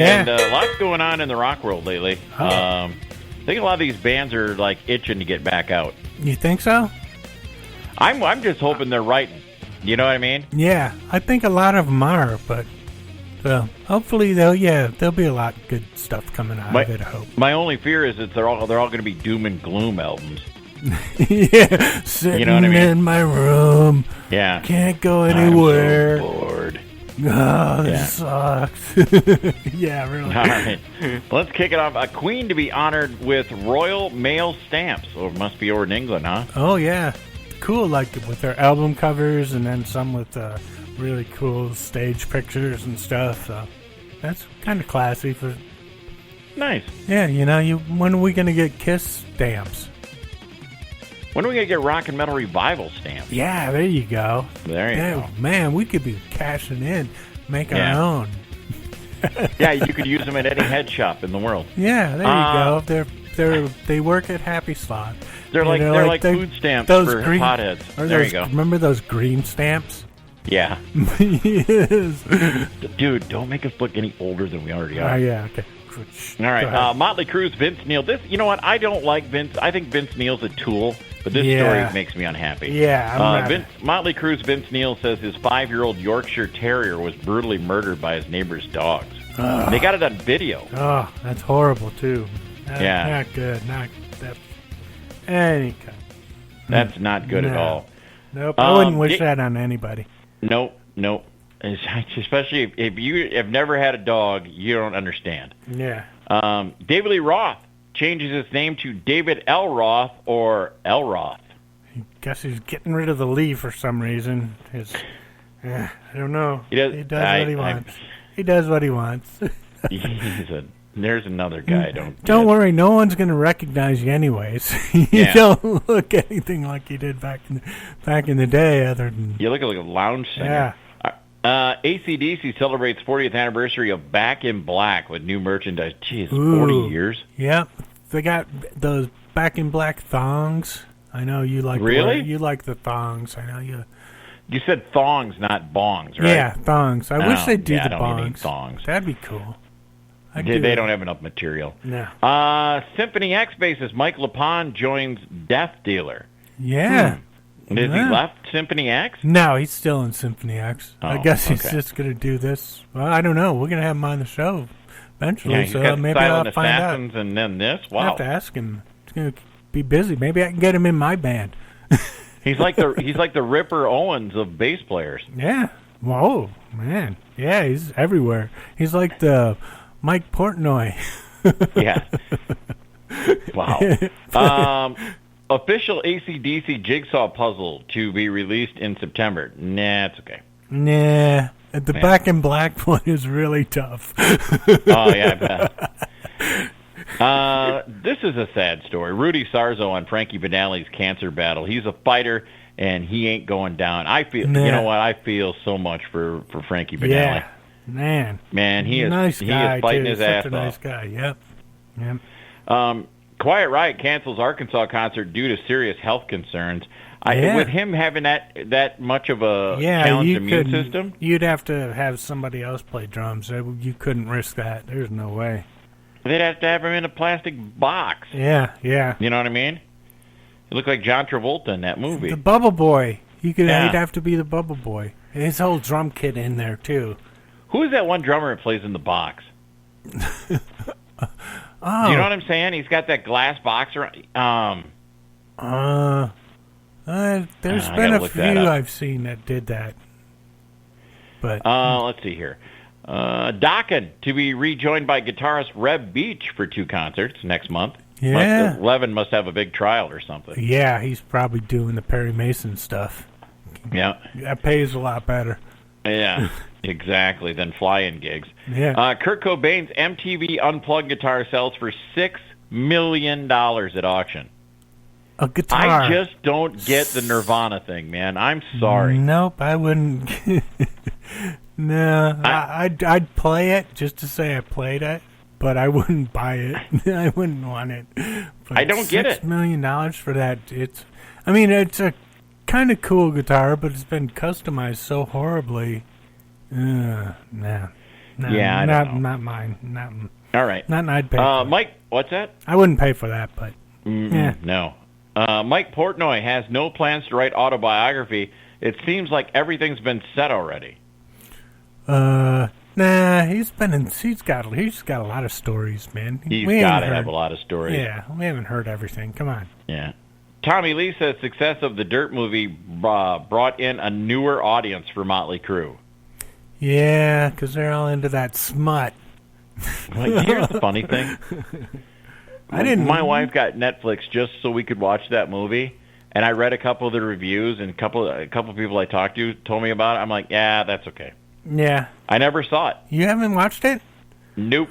And lots going on in the rock world lately. I think a lot of these bands are like itching to get back out. You think so? I'm just hoping they're writing. You know what I mean? Yeah, I think a lot of them are, but hopefully there'll be a lot of good stuff coming out of it. I hope. My only fear is that they're all going to be doom and gloom albums. Yeah, sitting you know what I mean? in my room. Yeah, can't go anywhere. I'm so bored. Oh, this sucks. Yeah, really. All right, let's kick it off. A queen to be honored with Royal Mail stamps. Oh, it must be over in England, huh? Oh yeah, cool. Like with their album covers, and then some with really cool stage pictures and stuff. So that's kind of classy. Nice. Yeah, when are we gonna get Kiss stamps? When are we going to get Rock and Metal Revival stamps? Yeah, there you go. There you go. Man, we could be cashing in, make our own. Yeah, you could use them at any head shop in the world. Yeah, there you go. They work at Happy Slot. They're like food stamps for potheads. There you go. Remember those green stamps? Yeah. Yes. Dude, don't make us look any older than we already are. Oh, yeah, okay. All right, Motley Crue's Vince Neil. You know what? I don't like Vince. I think Vince Neil's a tool, but this story makes me unhappy. Yeah, Motley Crue's Vince Neil says his 5-year-old Yorkshire Terrier was brutally murdered by his neighbor's dogs. They got it on video. Oh, that's horrible, too. Yeah. Not good. Not that. Any kind. That's not good at all. Nope, I wouldn't wish that on anybody. Nope. Especially if you have never had a dog, you don't understand. Yeah. David Lee Roth changes his name to David L. Roth or L. Roth. I guess he's getting rid of the Lee for some reason. I don't know. He does what he wants. He does what he wants. There's another guy. Don't worry, no one's going to recognize you anyways. You don't look anything like you did back in the day. Other than you look like a lounge singer. Yeah. AC/DC celebrates 40th anniversary of Back in Black with new merchandise. Jeez, 40 years. Yeah, they got those Back in Black thongs. I know you like. Really? You like the thongs. I know you. You said thongs, not bongs, right? Yeah, thongs. I wish they'd do the bongs. Thongs. That'd be cool. They don't have enough material. No. Symphony X bassist Mike LePond joins Death Dealer. Yeah. Has he left Symphony X? No, he's still in Symphony X. I guess he's okay. just going to do this. Well, I don't know. We're going to have him on the show eventually, Yeah, so maybe I'll find out. And then this? Wow. I'll have to ask him. He's going to be busy. Maybe I can get him in my band. He's like the Ripper Owens of bass players. Yeah. Whoa, man. Yeah, he's everywhere. He's like the Mike Portnoy. Yeah. Wow. Official AC/DC jigsaw puzzle to be released in September. Nah, it's okay. Nah. The Back in Black one is really tough. Oh, yeah, I bet. This is a sad story. Rudy Sarzo on Frankie Banali's cancer battle. He's a fighter, and he ain't going down. You know what? I feel so much for Frankie Banali. Yeah, man. He is nice guy, he is fighting too. his ass Such a off. nice guy. Yep. Quiet Riot cancels Arkansas concert due to serious health concerns. With him having that much of a challenged immune system, you'd have to have somebody else play drums. You couldn't risk that. There's no way. They'd have to have him in a plastic box. Yeah. You know what I mean? He looked like John Travolta in that movie. The Bubble Boy. He'd have to be the Bubble Boy. His whole drum kit in there, too. Who is that one drummer that plays in the box? Oh. Do you know what I'm saying? He's got that glass box around. There's been a few I've seen that did that. But let's see here. Dokken to be rejoined by guitarist Reb Beach for 2 concerts next month. Yeah. Levin must have a big trial or something. Yeah, he's probably doing the Perry Mason stuff. Yeah. That pays a lot better. Yeah, exactly, than fly-in gigs. Yeah. Kurt Cobain's MTV Unplugged guitar sells for $6 million at auction. A guitar. I just don't get the Nirvana thing, man. I'm sorry. Nope, I wouldn't. No, I'd play it just to say I played it, but I wouldn't buy it. I wouldn't want it. But I don't get it. $6 million for that. It's a kind of cool guitar, but it's been customized so horribly. Nah. No, Yeah, I don't know. not mine. Not. All right. Not I'd pay. For Mike, what's that? I wouldn't pay for that, but yeah. No. Mike Portnoy has no plans to write autobiography. It seems like everything's been said already. Nah, he's got a lot of stories, man. He's got to have a lot of stories. Yeah, we haven't heard everything. Come on. Yeah. Tommy Lee says success of the Dirt movie brought in a newer audience for Motley Crue. Yeah, because they're all into that smut. Like, here's the funny thing. My wife got Netflix just so we could watch that movie, and I read a couple of the reviews, and a couple of people I talked to told me about it. I'm like, yeah, that's okay. Yeah. I never saw it. You haven't watched it? Nope.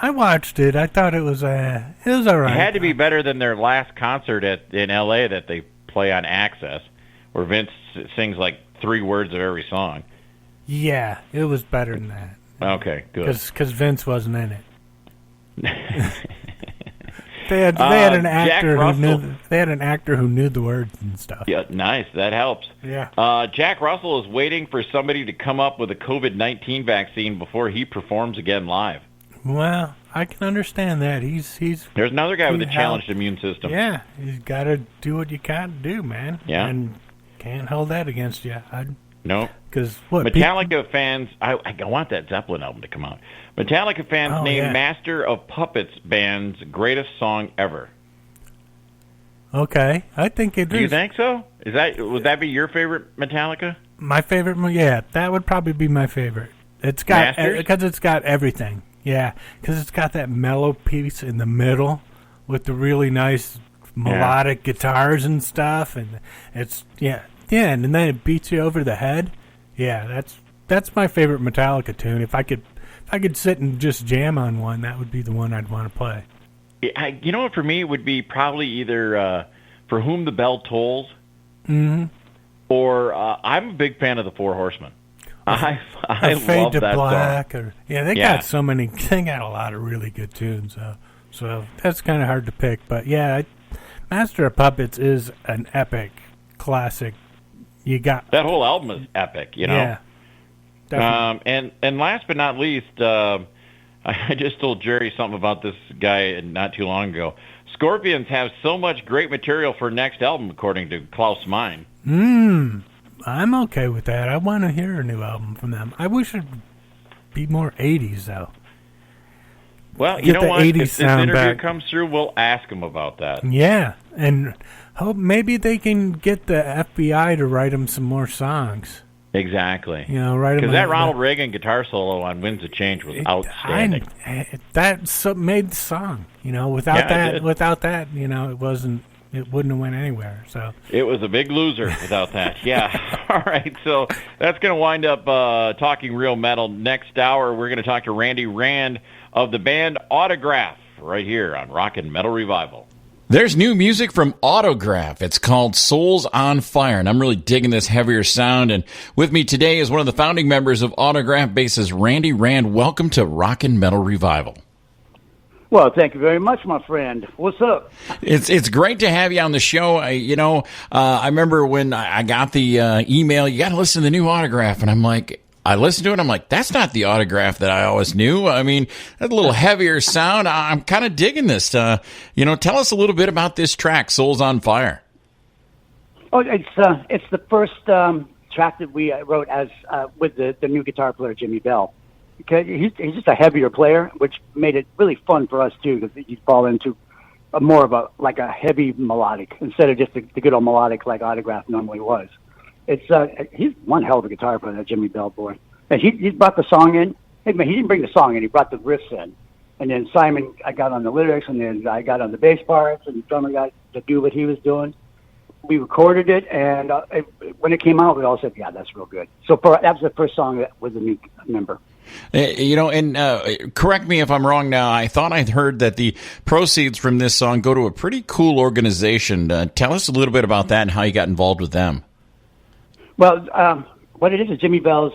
I watched it. I thought it was all right. It had to be better than their last concert in L.A. that they play on Access, where Vince sings like 3 words of every song. Yeah, it was better than that. Okay, good. Because Vince wasn't in it. They had an actor who knew the words and stuff. Yeah, nice. That helps. Yeah. Jack Russell is waiting for somebody to come up with a COVID-19 vaccine before he performs again live. Well, I can understand that. There's another guy with a challenged immune system. Yeah, he's got to do what you got to do, man. Yeah. And can't hold that against you. No. Because what? Metallica fans, I want that Zeppelin album to come out. Metallica fans named Master of Puppets band's greatest song ever. Okay, I think it is. Do you think so? Would that be your favorite Metallica? My favorite, yeah, that would probably be my favorite. It's got because it's got everything. Yeah, because it's got that mellow piece in the middle with the really nice melodic guitars and stuff, and it's and then it beats you over the head. Yeah, that's my favorite Metallica tune. If I could sit and just jam on one, that would be the one I'd want to play. You know what, for me, it would be probably either For Whom the Bell Tolls, or I'm a big fan of the Four Horsemen. I love that Black, song. They got so many. They got a lot of really good tunes. So that's kind of hard to pick. But yeah, Master of Puppets is an epic classic. You got that whole album is epic. You know. Yeah. Definitely. And last but not least, I just told Jerry something about this guy not too long ago. Scorpions have so much great material for next album, according to Klaus Meine. I'm okay with that. I want to hear a new album from them. I wish it'd be more 80s, though. Well, you know what? If this interview comes through, we'll ask them about that. Yeah, and hope maybe they can get the FBI to write them some more songs. Exactly. You know, right? Because that Ronald Reagan guitar solo on "Winds of Change" was outstanding. That made the song. You know, without that, you know, it wouldn't have went anywhere. So it was a big loser without that. Yeah. All right. So that's going to wind up talking real metal. Next hour, we're going to talk to Randy Rand of the band Autograph right here on Rockin' Metal Revival. There's new music from Autograph. It's called Souls on Fire, and I'm really digging this heavier sound. And with me today is one of the founding members of Autograph, bassist Randy Rand. Welcome to Rockin' Metal Revival. Well, thank you very much, my friend. What's up? It's great to have you on the show. I remember when I got the email, you got to listen to the new Autograph, and I'm like, I listened to it, I'm like, that's not the Autograph that I always knew. I mean, that's a little heavier sound. I'm kind of digging this. Tell us a little bit about this track, Souls on Fire. Oh, it's the first track that we wrote as with the new guitar player, Jimmy Bell. Because he's just a heavier player, which made it really fun for us, too, because he'd fall into more of a heavy melodic instead of just the good old melodic like Autograph normally was. He's one hell of a guitar player, that Jimmy Bell boy. And he brought the song in. He didn't bring the song in. He brought the riffs in. And then Simon, I got on the lyrics, and then I got on the bass parts, and the drummer got to do what he was doing. We recorded it, and when it came out, we all said, yeah, that's real good. So that was the first song that was a new member. Correct me if I'm wrong now. I thought I'd heard that the proceeds from this song go to a pretty cool organization. Tell us a little bit about that and how you got involved with them. Well, what it is Jimmy Bell's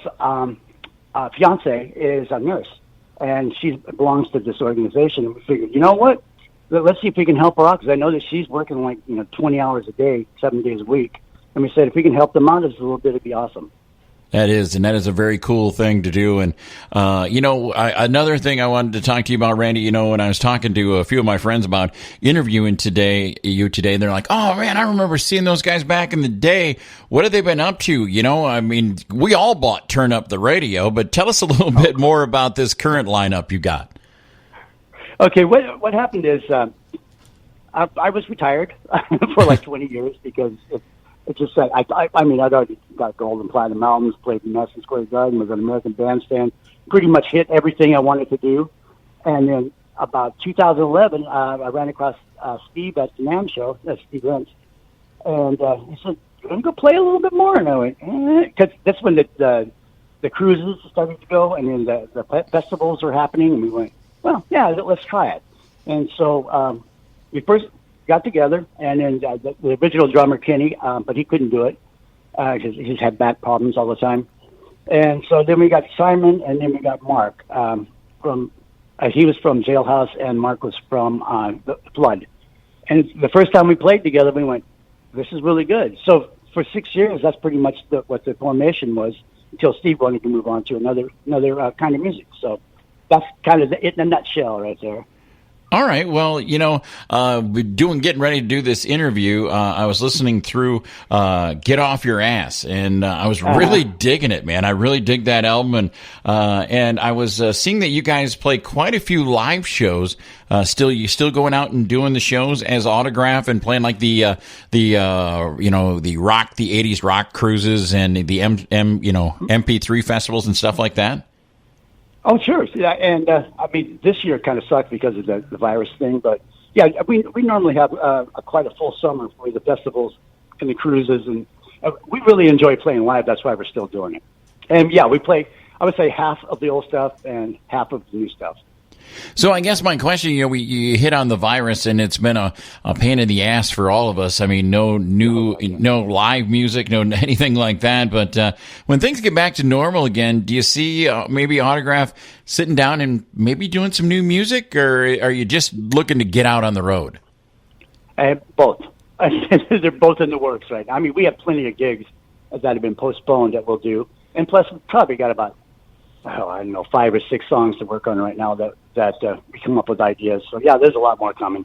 fiance is a nurse, and she belongs to this organization. And we figured, you know what? Let's see if we can help her out, because I know that she's working 20 hours a day, 7 days a week. And we said, if we can help them out just a little bit, it'd be awesome. That is a very cool thing to do. And, another thing I wanted to talk to you about, Randy, when I was talking to a few of my friends about interviewing you today, they're like, oh man, I remember seeing those guys back in the day. What have they been up to? I mean, we all bought Turn Up the Radio, but tell us a little bit more about this current lineup you got. Okay. What happened is, I was retired for like 20 years because it's just that I mean, I'd already got gold and platinum albums, played in Madison Square Garden, was an American Bandstand, pretty much hit everything I wanted to do. And then about 2011, I ran across Steve at the NAMM show, Steve Lentz, and he said, "You want to go play a little bit more?" And I went, because that's when the cruises started to go, and then the festivals were happening, and we went, well, yeah, let's try it. And so we first got together, and then the original drummer, Kenny, but he couldn't do it because he just had back problems all the time. And so then we got Simon, and then we got Mark he was from Jailhouse, and Mark was from the Flood. And the first time we played together, we went, this is really good. So for 6 years, that's pretty much what the formation was until Steve wanted to move on to another kind of music. So that's kind of it in a nutshell right there. All right. Well, getting ready to do this interview, I was listening through Get Off Your Ass, and I was really digging it, man. I really dig that album, and I was seeing that you guys play quite a few live shows. You still going out and doing the shows as Autograph and playing like the rock, the 80s rock cruises and the MP3 festivals and stuff like that? Oh, sure. Yeah, and I mean, this year kind of sucked because of the virus thing, but yeah, we normally have quite a full summer for the festivals and the cruises, and we really enjoy playing live. That's why we're still doing it. And yeah, we play, I would say, half of the old stuff and half of the new stuff. So I guess my question, you hit on the virus, and it's been a pain in the ass for all of us. I mean, no live music, no anything like that. But when things get back to normal again, do you see maybe Autograph sitting down and maybe doing some new music, or are you just looking to get out on the road? Both. They're both in the works right now. I mean, we have plenty of gigs that have been postponed that we'll do, and plus we've probably got about 5 or 6 songs to work on right now that we come up with ideas. So yeah, there's a lot more coming.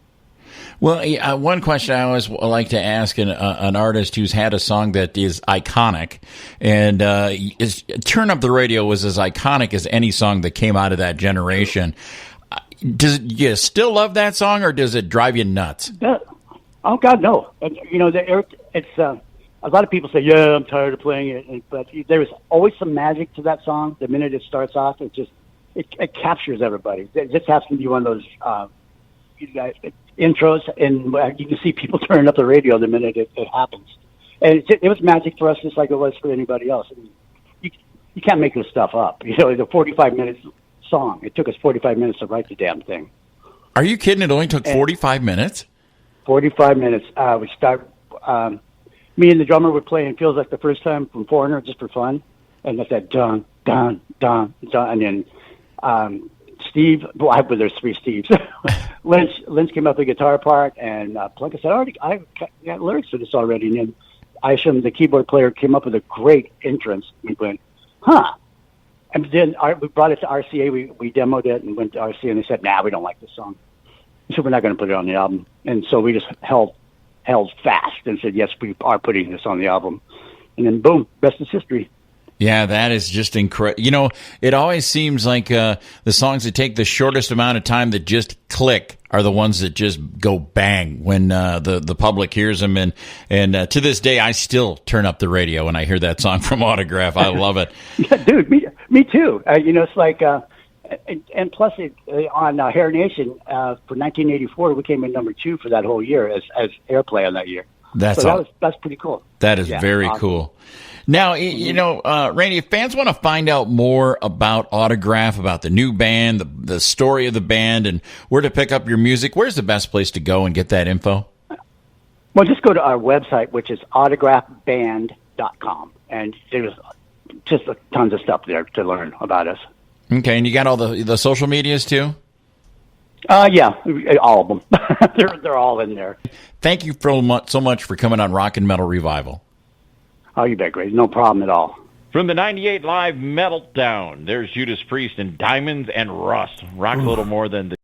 Well, one question I always like to ask an artist who's had a song that is iconic, and Turn Up the Radio was as iconic as any song that came out of that generation. Do you still love that song, or does it drive you nuts? Oh God, no. It's a lot of people say, yeah, I'm tired of playing it. But there's always some magic to that song. The minute it starts off, it captures everybody. It just happens to be one of those intros, and you can see people turning up the radio the minute it happens. And it was magic for us, just like it was for anybody else. I mean, you can't make this stuff up. It's a 45-minute song. It took us 45 minutes to write the damn thing. Are you kidding? It only took 45 minutes? 45 minutes. We start... me and the drummer were playing Feels Like the First Time from Foreigner just for fun. And that's that dun, dun, dun, dun. And then Steve, there's 3 Steves. Lynch came up with the guitar part, and Plunket said, I got lyrics for this already. And then Isham, the keyboard player, came up with a great entrance. We went, huh. And then we brought it to RCA. We demoed it and went to RCA, and they said, nah, we don't like this song. So we're not going to put it on the album. And so we just held fast and said, yes, we are putting this on the album. And then, boom, rest is history. Yeah, that is just incredible. It always seems like the songs that take the shortest amount of time that just click are the ones that just go bang when the public hears them. And to this day, I still turn up the radio when I hear that song from Autograph. I love it. Yeah, dude, me too. It's like... and plus, on Hair Nation for 1984, we came in number 2 for that whole year as airplay on that year. That's pretty cool. That is very awesome. Cool. Now, Randy, if fans want to find out more about Autograph, about the new band, the story of the band, and where to pick up your music, where's the best place to go and get that info? Well, just go to our website, which is autographband.com, and there's just tons of stuff there to learn about us. Okay, and you got all the social medias too? Yeah, all of them. they're all in there. Thank you so much for coming on Rock and Metal Revival. Oh, you bet, Grace. No problem at all. From the 98 Live Meltdown, there's Judas Priest and Diamonds and Rust. Rock a little more than the